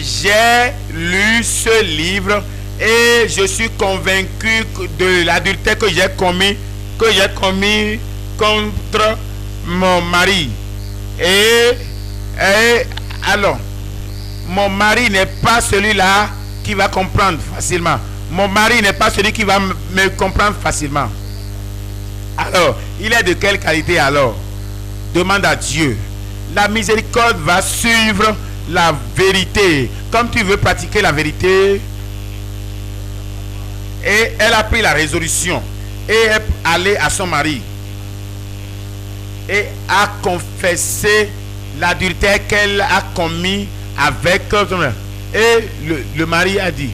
j'ai lu ce livre et je suis convaincu de l'adultère que j'ai commis contre mon mari. Et alors, mon mari n'est pas celui-là qui va comprendre facilement. Mon mari n'est pas celui qui va me comprendre facilement. Alors, il est de quelle qualité alors? Demande à Dieu. La miséricorde va suivre la vérité. Comme tu veux pratiquer la vérité, et elle a pris la résolution et est allée à son mari et a confessé l'adultère qu'elle a commis avec. Et le mari a dit,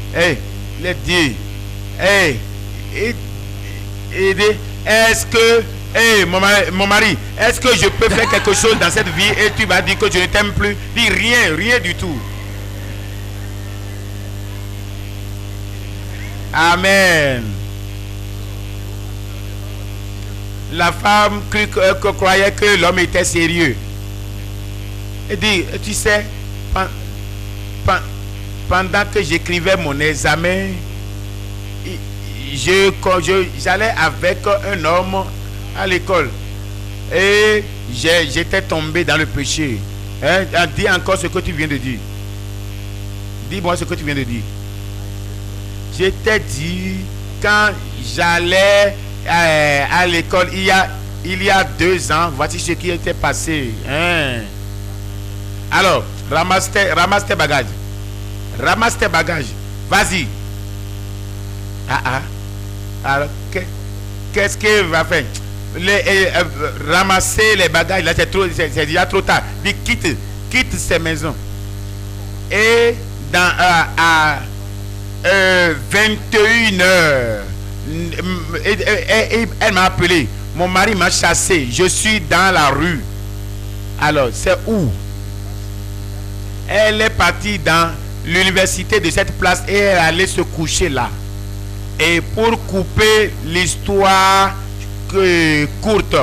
il a dit, est-ce que, mon mari, est-ce que je peux faire quelque chose dans cette vie et tu vas dire que je ne t'aime plus? Dis rien du tout. Amen. La femme croyait que l'homme était sérieux. Elle dit, tu sais, pendant que j'écrivais mon examen, j'allais avec un homme à l'école et j'étais tombé dans le péché. Dis encore ce que tu viens de dire. Dis-moi ce que tu viens de dire. Je t'ai dit, quand j'allais à l'école il y a 2 ans, voici ce qui était passé. Alors, ramasse tes bagages. Ramasse tes bagages. Vas-y. Alors, qu'est-ce qu'il va faire? Ramasser les bagages, là c'est déjà trop tard. Dis, quitte ces maisons. Et à 21h, elle m'a appelé. Mon mari m'a chassé. Je suis dans la rue. Alors, c'est où? Elle est partie dans l'université de cette place et elle allait se coucher là. Et pour couper l'histoire courte,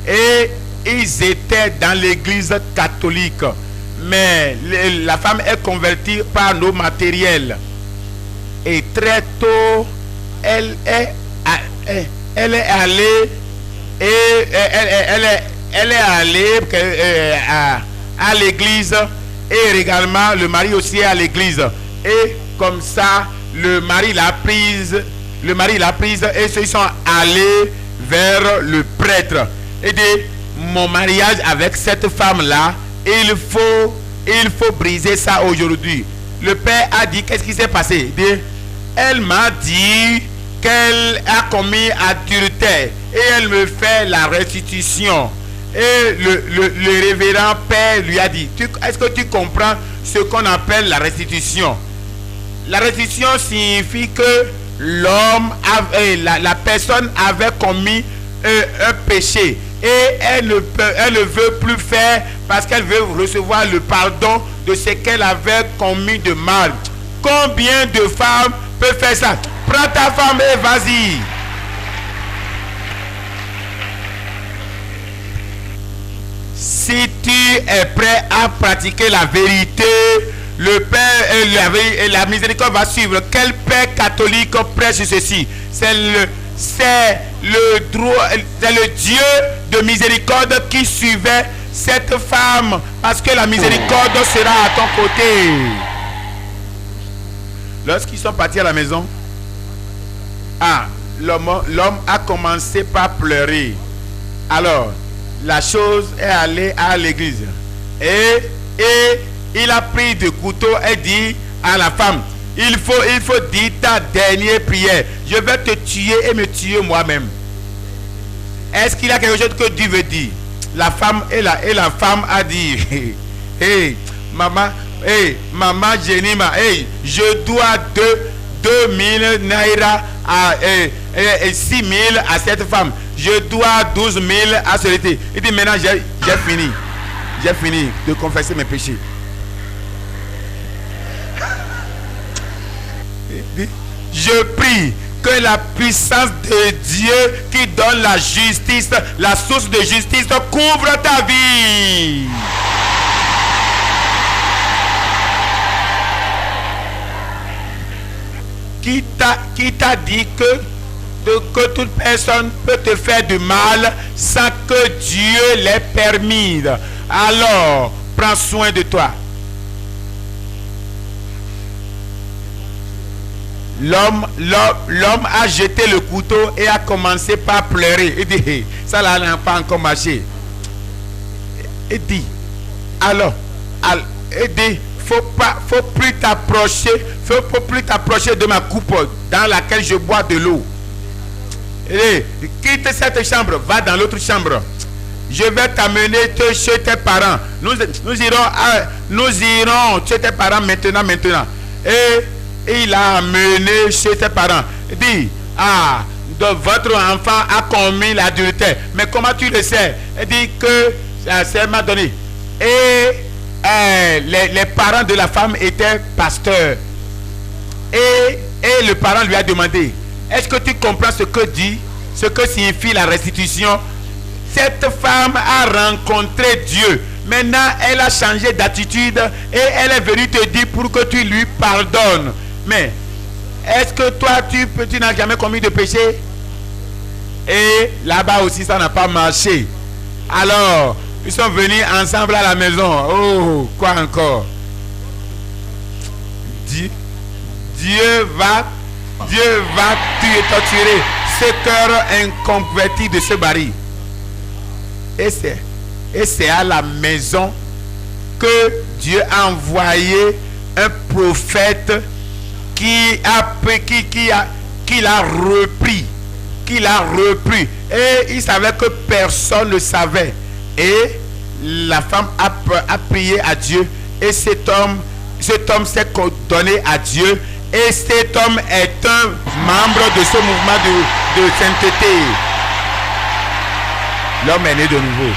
et ils étaient dans l'église catholique, mais la femme est convertie par nos matériels. Et très tôt, elle est allée et elle est allée à l'église, et également le mari aussi est à l'église. Et comme ça, le mari l'a prise et ils sont allés vers le prêtre. Et dit, mon mariage avec cette femme-là, il faut briser ça aujourd'hui. Le père a dit, qu'est-ce qui s'est passé? Il dit, elle m'a dit qu'elle a commis adultère et elle me fait la restitution. Et le révérend père lui a dit, est-ce que tu comprends ce qu'on appelle la restitution? La restitution signifie que la personne avait commis un péché et elle ne veut plus faire parce qu'elle veut recevoir le pardon de ce qu'elle avait commis de mal. Combien de femmes peuvent faire ça? Prends ta femme et vas-y. Si tu es prêt à pratiquer la vérité, le Père et la miséricorde va suivre. Quel Père catholique prêche ceci? C'est le Dieu de miséricorde qui suivait cette femme, parce que la miséricorde sera à ton côté. Lorsqu'ils sont partis à la maison, l'homme a commencé par pleurer. Alors, la chose est allée à l'église. Et il a pris de couteau et dit à la femme, il faut dire ta dernière prière. Je vais te tuer et me tuer moi-même. Est-ce qu'il y a quelque chose que Dieu veut dire? La femme et la femme a dit, hey, maman Jenima, hey, je dois 2000 naira et 6000 à cette femme. Je dois 12 000 à celui-ci. Il dit, maintenant j'ai fini. J'ai fini de confesser mes péchés. Je prie que la puissance de Dieu qui donne la justice, la source de justice, couvre ta vie. qui t'a dit que toute personne peut te faire du mal sans que Dieu l'ait permis. Alors, prends soin de toi. L'homme a jeté le couteau et a commencé par pleurer. Il dit, hey, ça là n'a pas encore marché. Il dit, alors, il dit, faut plus t'approcher de ma coupe dans laquelle je bois de l'eau. Quitte cette chambre, va dans l'autre chambre. Je vais t'amener chez tes parents. Nous irons chez tes parents maintenant. Et il a amené chez ses parents. Il dit, votre enfant a commis l'adultère. Mais comment tu le sais? Il dit que ça m'a donné. Et les parents de la femme étaient pasteurs. Et le parent lui a demandé, est-ce que tu comprends ce que signifie la restitution? Cette femme a rencontré Dieu. Maintenant, elle a changé d'attitude et elle est venue te dire pour que tu lui pardonnes. Mais est-ce que toi, tu n'as jamais commis de péché? Et là-bas aussi, ça n'a pas marché. Alors, ils sont venus ensemble à la maison. Oh, quoi encore? Dieu va tuer, torturer ce cœur inconverti de ce mari. Et c'est à la maison que Dieu a envoyé un prophète qui l'a repris. Et il savait que personne ne savait. Et la femme a prié à Dieu. Et cet homme s'est donné à Dieu. Et cet homme est un membre de ce mouvement de sainteté. L'homme est né de nouveau.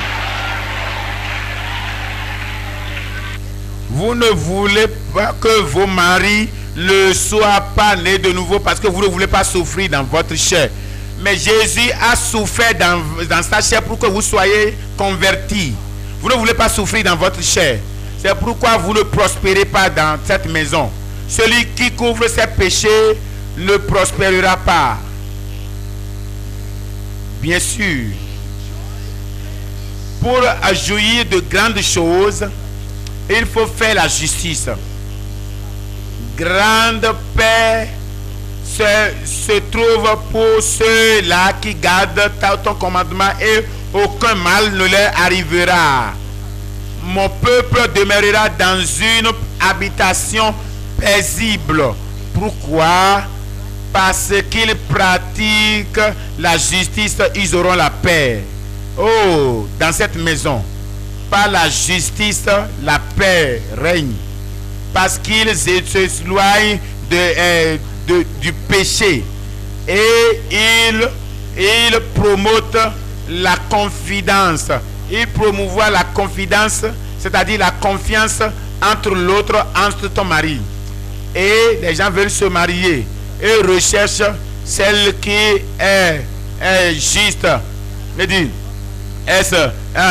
Vous ne voulez pas que vos maris ne soient pas nés de nouveau parce que vous ne voulez pas souffrir dans votre chair. Mais Jésus a souffert dans sa chair pour que vous soyez convertis. Vous ne voulez pas souffrir dans votre chair. C'est pourquoi vous ne prospérez pas dans cette maison. Celui qui couvre ses péchés ne prospérera pas. Bien sûr, pour jouir de grandes choses, il faut faire la justice. Grande paix se trouve pour ceux-là qui gardent ton commandement et aucun mal ne leur arrivera. Mon peuple demeurera dans une habitation paisible. Pourquoi? Parce qu'ils pratiquent la justice, ils auront la paix. Oh, dans cette maison, par la justice, la paix règne. Parce qu'ils s'éloignent du péché. Et ils promotent la confidence. Ils promouvoient la confidence, c'est-à-dire la confiance entre l'autre, entre ton mari. Et les gens veulent se marier et recherchent celle qui est juste. Me dit,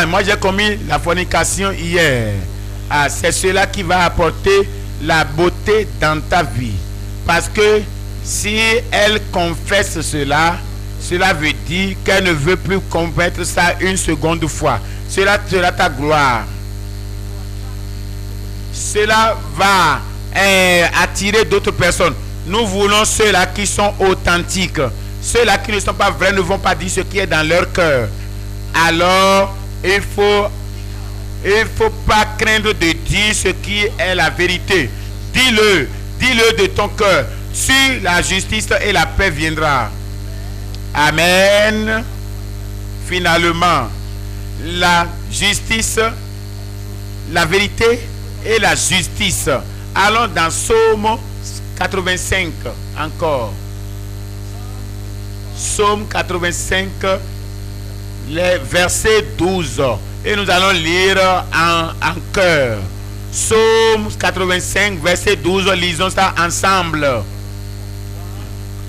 moi j'ai commis la fornication hier. C'est cela qui va apporter la beauté dans ta vie. Parce que si elle confesse cela, cela veut dire qu'elle ne veut plus commettre ça une seconde fois. Cela sera ta gloire. Cela va attirer d'autres personnes. Nous voulons ceux-là qui sont authentiques. Ceux-là qui ne sont pas vrais ne vont pas dire ce qui est dans leur cœur. Alors, il faut pas craindre de dire ce qui est la vérité. Dis-le de ton cœur. Sur la justice et la paix viendra. Amen. Finalement, la justice, la vérité et la justice. Allons dans Psaume 85 encore. Psaume 85, les versets 12. Et nous allons lire en chœur. Psaume 85, verset 12. Lisons ça ensemble.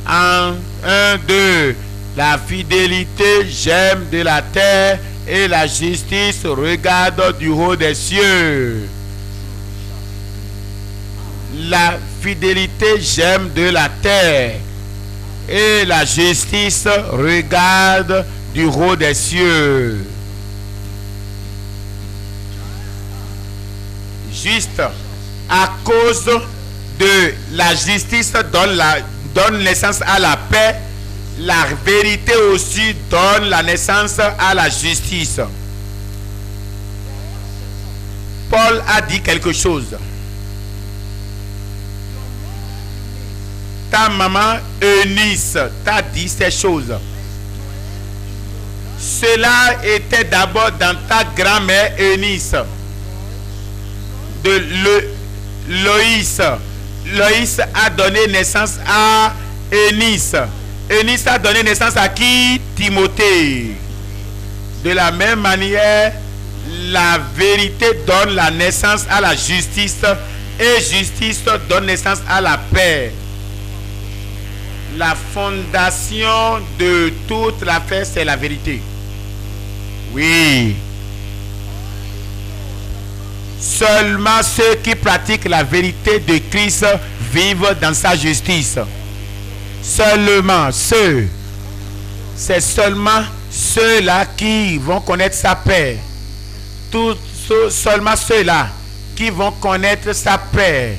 En 1, 2. La fidélité, j'aime de la terre, et la justice, regarde du haut des cieux. La fidélité j'aime de la terre, et la justice regarde du haut des cieux. Juste à cause de la justice donne naissance à la paix, la vérité aussi donne la naissance à la justice. Paul a dit quelque chose. Ta maman Eunice t'a dit ces choses. Cela était d'abord dans ta grand-mère Eunice. De Loïs. Loïs a donné naissance à Eunice. Eunice a donné naissance à qui? Timothée. De la même manière, la vérité donne la naissance à la justice et justice donne naissance à la paix. La fondation de toute l'affaire, c'est la vérité. Oui. Seulement ceux qui pratiquent la vérité de Christ vivent dans sa justice. Seulement ceux. C'est seulement ceux-là qui vont connaître sa paix. Seulement ceux-là qui vont connaître sa paix.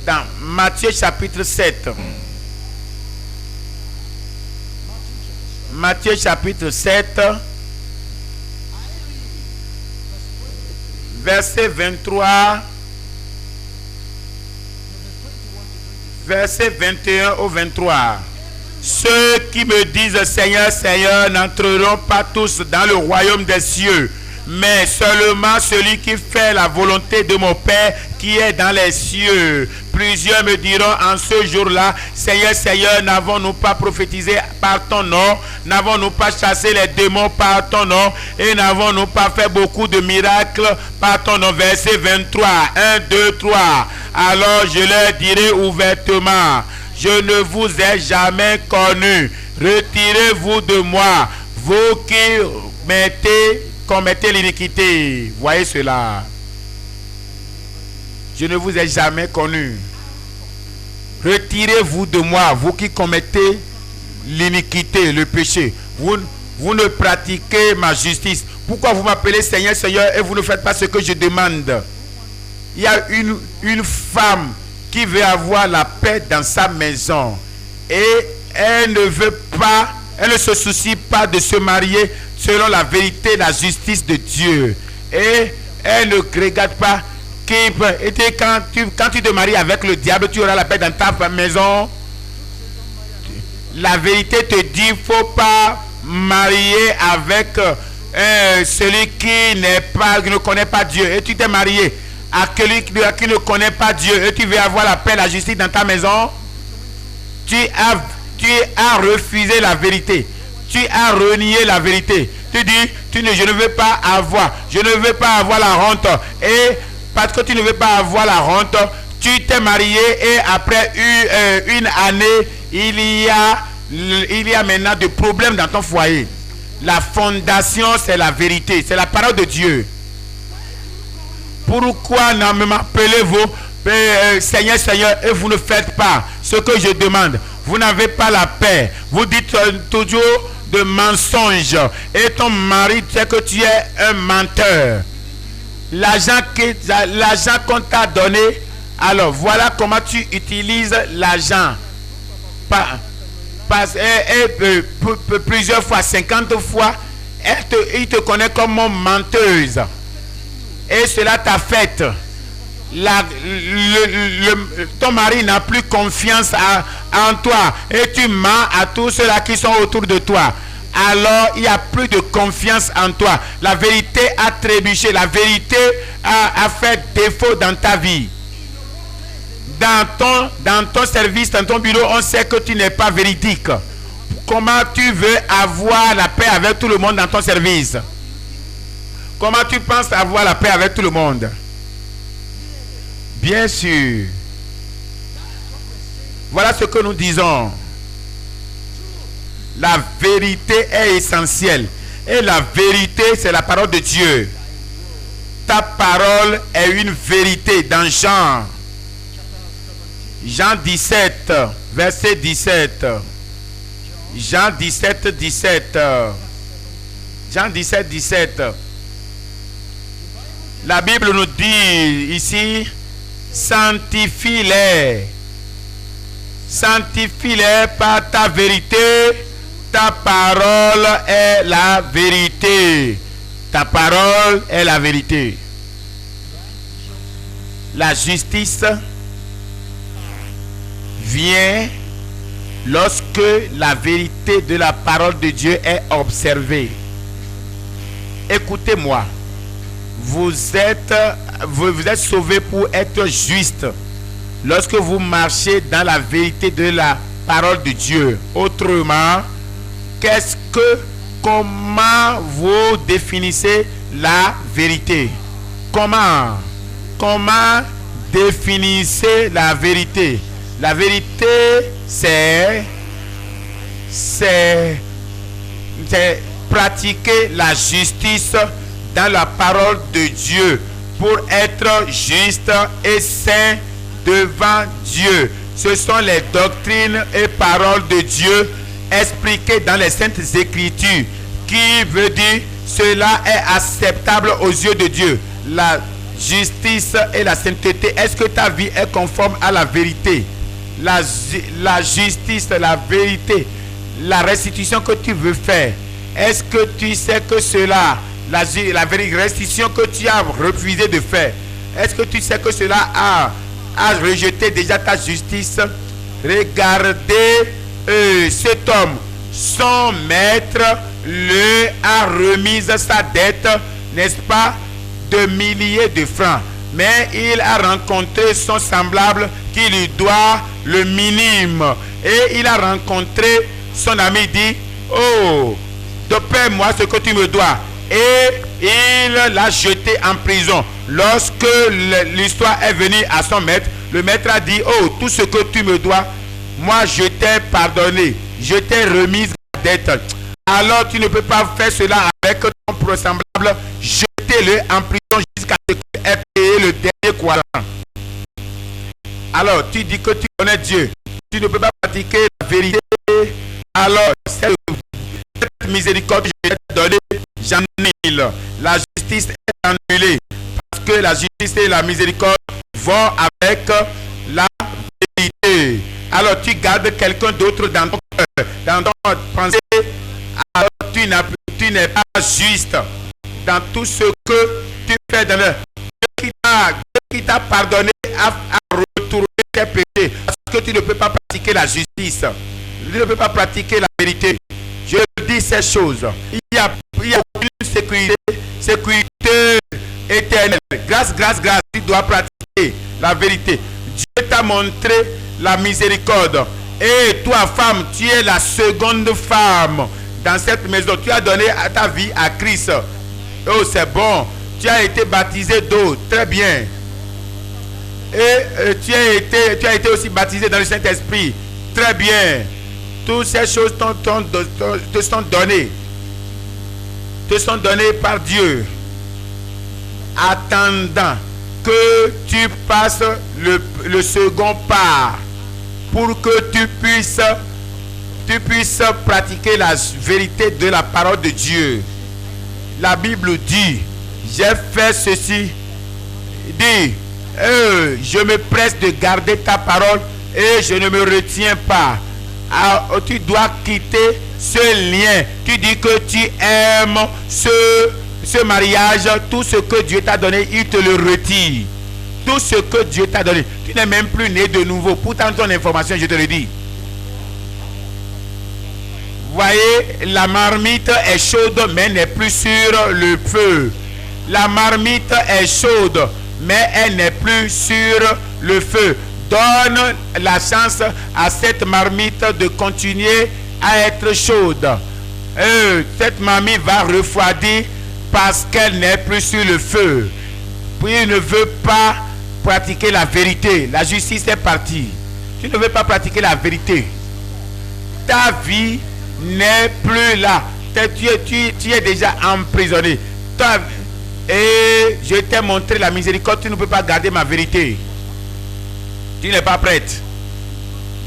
Dans Matthieu chapitre 7. Matthieu chapitre 7. Verset 23. Verset 21 au 23. Ceux qui me disent Seigneur, Seigneur n'entreront pas tous dans le royaume des cieux, mais seulement celui qui fait la volonté de mon Père qui est dans les cieux. Plusieurs me diront en ce jour-là, Seigneur, Seigneur, n'avons-nous pas prophétisé par ton nom? N'avons-nous pas chassé les démons par ton nom? Et n'avons-nous pas fait beaucoup de miracles par ton nom? Verset 23, 1, 2, 3. Alors je leur dirai ouvertement, je ne vous ai jamais connu. Retirez-vous de moi, vous qui commettez l'iniquité. Voyez cela. Je ne vous ai jamais connu. Retirez-vous de moi, vous qui commettez l'iniquité, le péché. Vous ne pratiquez ma justice. Pourquoi vous m'appelez Seigneur, Seigneur et vous ne faites pas ce que je demande? Il y a une femme qui veut avoir la paix dans sa maison. Et elle ne se soucie pas de se marier selon la vérité, la justice de Dieu. Et elle ne regarde pas quand tu te maries avec le diable, tu auras la paix dans ta maison. La vérité te dit, il ne faut pas marier avec celui qui ne connaît pas Dieu. Et tu t'es marié à celui qui ne connaît pas Dieu. Et tu veux avoir la paix, la justice dans ta maison. Tu as refusé la vérité. Tu as renié la vérité. Tu dis, je ne veux pas avoir. Je ne veux pas avoir la honte. Et parce que tu ne veux pas avoir la honte, tu t'es marié et après une année, il y a maintenant des problèmes dans ton foyer. La fondation, c'est la vérité. C'est la parole de Dieu. Pourquoi m'appelez-vous Seigneur, Seigneur, et vous ne faites pas ce que je demande? Vous n'avez pas la paix. Vous dites toujours de mensonges. Et ton mari sait que tu es un menteur. L'argent qu'on t'a donné, alors voilà comment tu utilises l'argent. Plusieurs fois, 50 fois, il te connaît comme menteuse. Et cela t'a fait. Ton mari n'a plus confiance en toi. Et tu mens à tous ceux-là qui sont autour de toi. Alors il n'y a plus de confiance en toi. La vérité a trébuché. La vérité a fait défaut dans ta vie. Dans ton service, dans ton bureau, on sait que tu n'es pas véridique. Comment tu veux avoir la paix avec tout le monde dans ton service? Comment tu penses avoir la paix avec tout le monde? Bien sûr. Voilà ce que nous disons. La vérité est essentielle. Et la vérité, c'est la parole de Dieu. Ta parole est une vérité. Dans Jean Jean 17, verset 17. Jean 17, 17. Jean 17, 17. La Bible nous dit ici, sanctifie-les. Sanctifie-les par ta vérité. Ta parole est la vérité. Ta parole est la vérité. La justice vient lorsque la vérité de la parole de Dieu est observée. Écoutez-moi. Vous êtes sauvés pour être juste lorsque vous marchez dans la vérité de la parole de Dieu. Autrement, comment vous définissez la vérité? Comment définissez la vérité? La vérité, c'est pratiquer la justice dans la parole de Dieu pour être juste et saint devant Dieu. Ce sont les doctrines et paroles de Dieu expliquées dans les Saintes Écritures, qui veut dire cela est acceptable aux yeux de Dieu. La justice et la sainteté, est-ce que ta vie est conforme à la vérité? La justice, la vérité, la restitution que tu veux faire, est-ce que tu sais que cela, la restitution que tu as refusé de faire, est-ce que tu sais que cela a rejeté déjà ta justice? Regardez cet homme, son maître lui a remis sa dette, n'est-ce pas, de milliers de francs. Mais il a rencontré son semblable qui lui doit le minimum. Et il a rencontré son ami, dit, oh, paie-moi ce que tu me dois. Et il l'a jeté en prison. Lorsque l'histoire est venue à son maître, le maître a dit, oh, tout ce que tu me dois, moi je t'ai pardonné, je t'ai remis la dette. Alors tu ne peux pas faire cela avec ton semblable, jetez-le en prison jusqu'à ce qu'il ait payé le dernier quadrant. Alors tu dis que tu connais Dieu, tu ne peux pas pratiquer la vérité. Alors cette miséricorde que je t'ai donnée, j'annule. La justice est annulée parce que la justice et la miséricorde vont avec la vérité. Alors tu gardes quelqu'un d'autre dans ton cœur, dans ton pensée. Alors tu n'es pas juste dans tout ce que tu fais dans le Dieu qui t'a pardonné à retourner tes péchés, parce que tu ne peux pas pratiquer la justice, tu ne peux pas pratiquer la vérité. Je dis ces choses, il y a aucune sécurité éternelle. Grâce, tu dois pratiquer la vérité. Dieu t'a montré la miséricorde. Et toi, femme, tu es la seconde femme dans cette maison. Tu as donné ta vie à Christ. Oh, c'est bon. Tu as été baptisé d'eau. Très bien. Et tu as été aussi baptisé dans le Saint-Esprit. Très bien. Toutes ces choses te sont données. Te sont données par Dieu. Attendant que tu passes le second pas pour que tu puisses pratiquer la vérité de la parole de Dieu. La Bible dit, j'ai fait ceci, dit, je me presse de garder ta parole et je ne me retiens pas. Alors, tu dois quitter ce lien. Tu dis que tu aimes ce mariage, tout ce que Dieu t'a donné, il te le retire. Tout ce que Dieu t'a donné, tu n'es même plus né de nouveau. Pourtant, ton information, je te le dis. Voyez, la marmite est chaude, mais n'est plus sur le feu. La marmite est chaude, mais elle n'est plus sur le feu. Donne la chance à cette marmite de continuer à être chaude. Cette marmite va refroidir parce qu'elle n'est plus sur le feu. Puis il ne veut pas pratiquer la vérité. La justice est partie. Tu ne veux pas pratiquer la vérité. Ta vie n'est plus là. Tu es déjà emprisonné. Et je t'ai montré la miséricorde. Tu ne peux pas garder ma vérité. Tu n'es pas prête.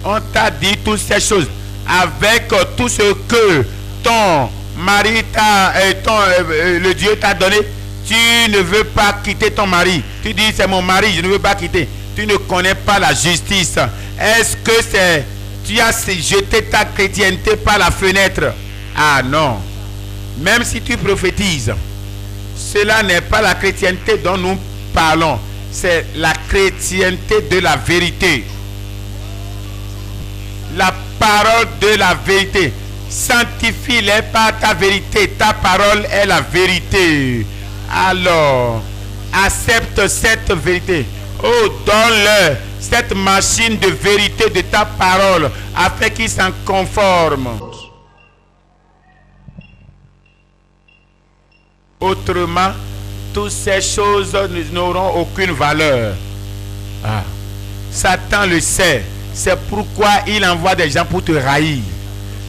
On t'a dit toutes ces choses. Avec tout ce que ton mari le Dieu t'a donné, tu ne veux pas quitter ton mari. Tu dis c'est mon mari, je ne veux pas quitter. Tu ne connais pas la justice. Est-ce que tu as jeté ta chrétienté par la fenêtre? Ah non. Même si tu prophétises, cela n'est pas la chrétienté dont nous parlons. C'est la chrétienté de la vérité. La parole de la vérité. Sanctifie-les par ta vérité. Ta parole est la vérité. Alors, accepte cette vérité. Oh, donne-leur cette machine de vérité de ta parole afin qu'ils s'en conforment. Autrement, toutes ces choses n'auront aucune valeur. Ah. Satan le sait. C'est pourquoi il envoie des gens pour te haïr.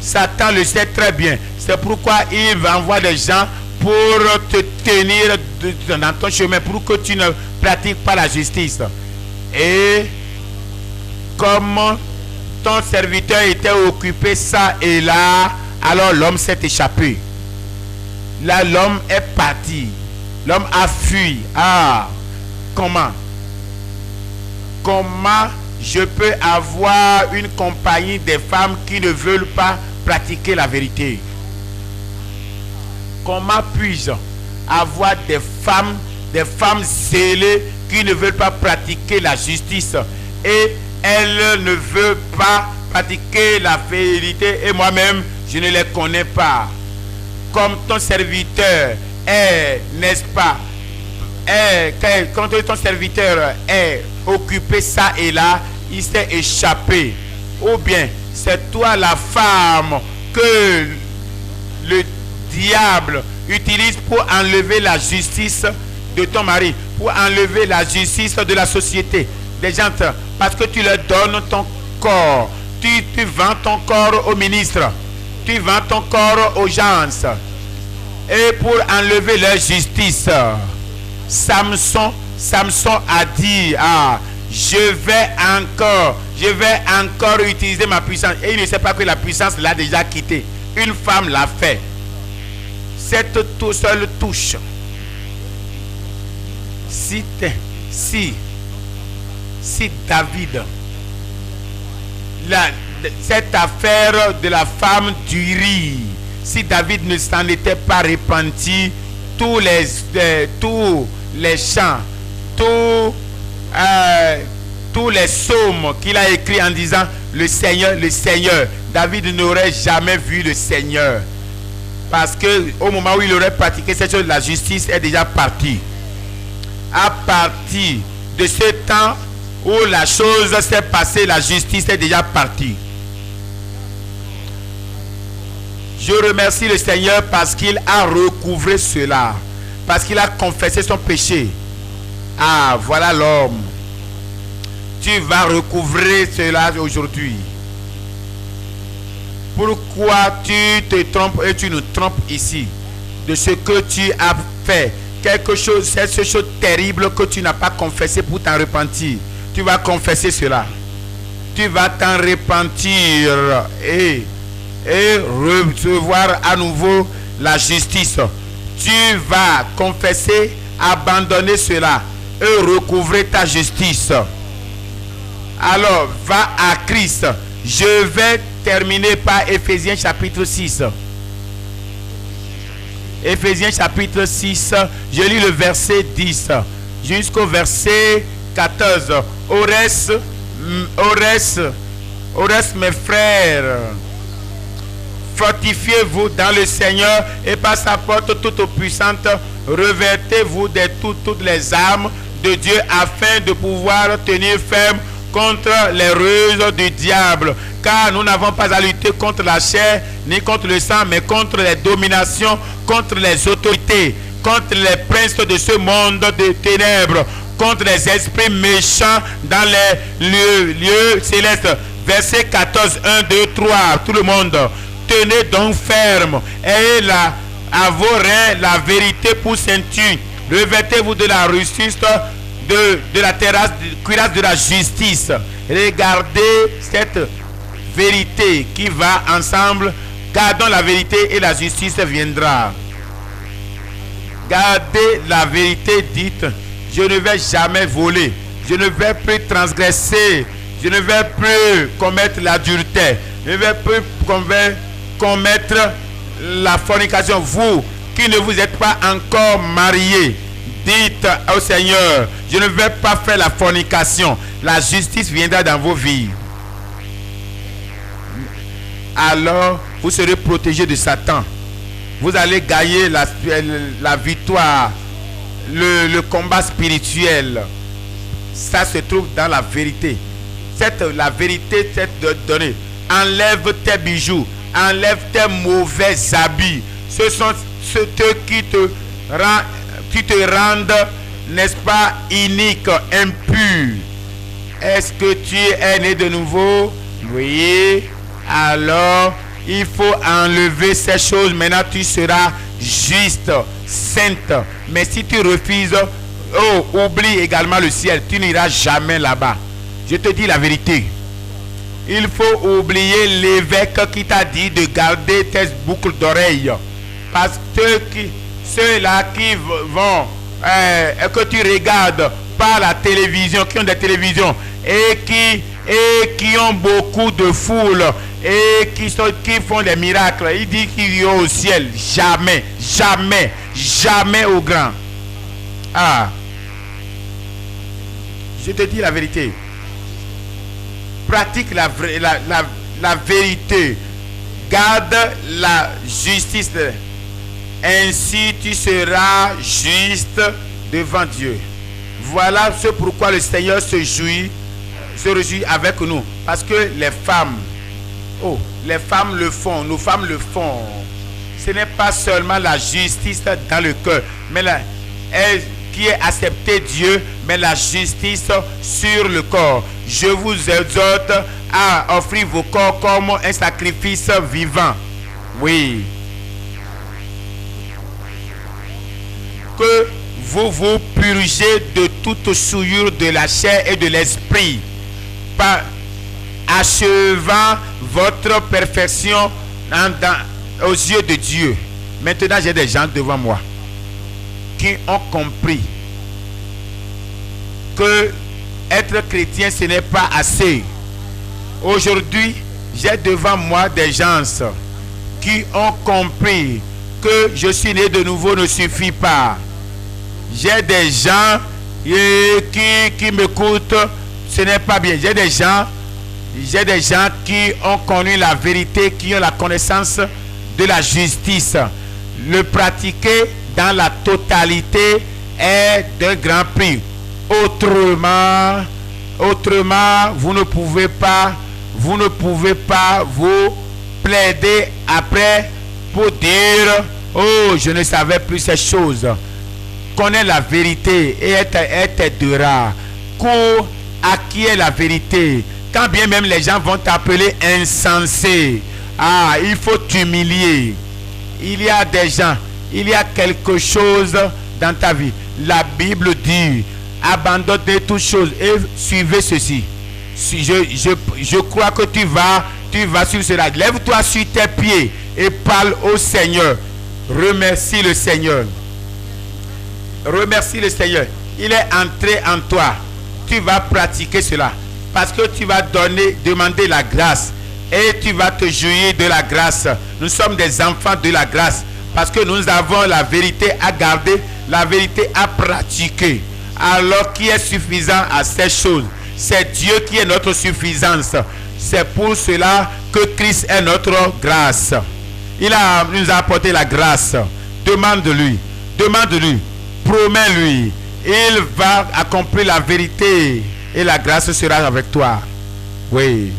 Satan le sait très bien. C'est pourquoi il envoie des gens pour te tenir dans ton chemin, pour que tu ne pratiques pas la justice. Et comme ton serviteur était occupé ça et là, alors l'homme s'est échappé. Là, l'homme est parti. L'homme a fui. Ah, comment je peux avoir une compagnie des femmes qui ne veulent pas pratiquer la vérité? Comment puis-je avoir des femmes zélées qui ne veulent pas pratiquer la justice et elles ne veulent pas pratiquer la vérité et moi-même je ne les connais pas? Comme ton serviteur est, n'est-ce pas, quand ton serviteur est occupé ça et là, il s'est échappé. Ou bien c'est toi la femme que le diable utilise pour enlever la justice de ton mari, pour enlever la justice de la société, des gens, parce que tu leur donnes ton corps. Tu vends ton corps au ministre, tu vends ton corps aux gens, et pour enlever leur justice. Samson a dit, ah, je vais encore utiliser ma puissance. Et il ne sait pas que la puissance l'a déjà quitté. Une femme l'a fait. Cette seule touche. Si David, cette affaire de la femme d'Uri, si David ne s'en était pas repenti, tous les chants, tous les psaumes qu'il a écrits en disant le Seigneur, David n'aurait jamais vu le Seigneur. Parce que au moment où il aurait pratiqué cette chose, la justice est déjà partie. À partir de ce temps où la chose s'est passée, la justice est déjà partie. Je remercie le Seigneur parce qu'il a recouvré cela. Parce qu'il a confessé son péché. Ah, voilà l'homme. Tu vas recouvrer cela aujourd'hui. Pourquoi tu te trompes et tu nous trompes ici de ce que tu as fait? Quelque chose, c'est ce chose terrible que tu n'as pas confessé pour t'en repentir. Tu vas confesser cela. Tu vas t'en repentir et recevoir à nouveau la justice. Tu vas confesser, abandonner cela et recouvrer ta justice. Alors, va à Christ. Je vais terminer par Éphésiens chapitre 6. Éphésiens chapitre 6, je lis le verset 10 jusqu'au verset 14. Au reste, mes frères, fortifiez-vous dans le Seigneur et par sa porte toute puissante, revêtez-vous de toutes les armes de Dieu afin de pouvoir tenir ferme contre les ruses du diable. Car nous n'avons pas à lutter contre la chair ni contre le sang, mais contre les dominations, contre les autorités, contre les princes de ce monde de ténèbres, contre les esprits méchants dans les lieux célestes. Verset 14, 1, 2, 3, tout le monde. Tenez donc ferme, ayez à vos reins la vérité pour ceinture. Revêtez-vous de la justice, de la cuirasse de la justice. Regardez cette vérité qui va ensemble. Gardons la vérité et la justice viendra. Gardez la vérité, dites, je ne vais jamais voler, je ne vais plus transgresser, je ne vais plus commettre l'adultère, je ne vais plus commettre la fornication. Vous qui ne vous êtes pas encore mariés, dites au Seigneur, je ne vais pas faire la fornication. La justice viendra dans vos vies. Alors, vous serez protégés de Satan. Vous allez gagner la victoire, le combat spirituel. Ça se trouve dans la vérité. La vérité, c'est de donner. Enlève tes bijoux, enlève tes mauvais habits. Ce sont ceux qui te rendent, n'est-ce pas, inique, impur. Est-ce que tu es né de nouveau? Oui. Alors, il faut enlever ces choses. Maintenant, tu seras juste, sainte. Mais si tu refuses, oublie également le ciel. Tu n'iras jamais là-bas. Je te dis la vérité. Il faut oublier l'évêque qui t'a dit de garder tes boucles d'oreilles. Parce que ceux-là qui vont, que tu regardes par la télévision, qui ont des télévisions et qui ont beaucoup de foule et qui font des miracles, il dit qu'ils iront au ciel. Jamais, jamais, jamais au grand. Ah, je te dis la vérité. Pratique la vérité. Garde la justice. Ainsi tu seras juste devant Dieu. Voilà ce pourquoi le Seigneur se réjouit avec nous. Parce que les femmes le font, nos femmes le font. Ce n'est pas seulement la justice dans le cœur, mais qui est accepté Dieu, mais la justice sur le corps. Je vous exhorte à offrir vos corps comme un sacrifice vivant. Oui. Que vous vous purgez de toute souillure de la chair et de l'esprit, achevant votre perfection aux yeux de Dieu. Maintenant, j'ai des gens devant moi qui ont compris que être chrétien, ce n'est pas assez. Aujourd'hui, j'ai devant moi des gens qui ont compris que je suis né de nouveau ne suffit pas. J'ai des gens qui m'écoutent, ce n'est pas bien. J'ai des gens qui ont connu la vérité, qui ont la connaissance de la justice. Le pratiquer dans la totalité est d'un grand prix. Autrement, vous ne pouvez pas vous plaider après pour dire, oh, je ne savais plus ces choses. Connais la vérité et elle t'aidera. Cours à qui est la vérité. Quand bien même les gens vont t'appeler insensé, il faut t'humilier. Il y a des gens, il y a quelque chose dans ta vie. La Bible dit, abandonnez toutes choses et suivez ceci. Je crois que tu vas sur cela. Lève-toi sur tes pieds et parle au Seigneur. Remercie le Seigneur. Remercie le Seigneur. Il est entré en toi. Tu vas pratiquer cela. Parce que tu vas demander la grâce. Et tu vas te jouir de la grâce. Nous sommes des enfants de la grâce. Parce que nous avons la vérité à garder. La vérité à pratiquer. Alors qui est suffisant à ces choses? C'est Dieu qui est notre suffisance. C'est pour cela que Christ est notre grâce. Il nous a apporté la grâce. Demande-lui. Demande-lui. Promets-lui. Il va accomplir la vérité. Et la grâce sera avec toi. Oui.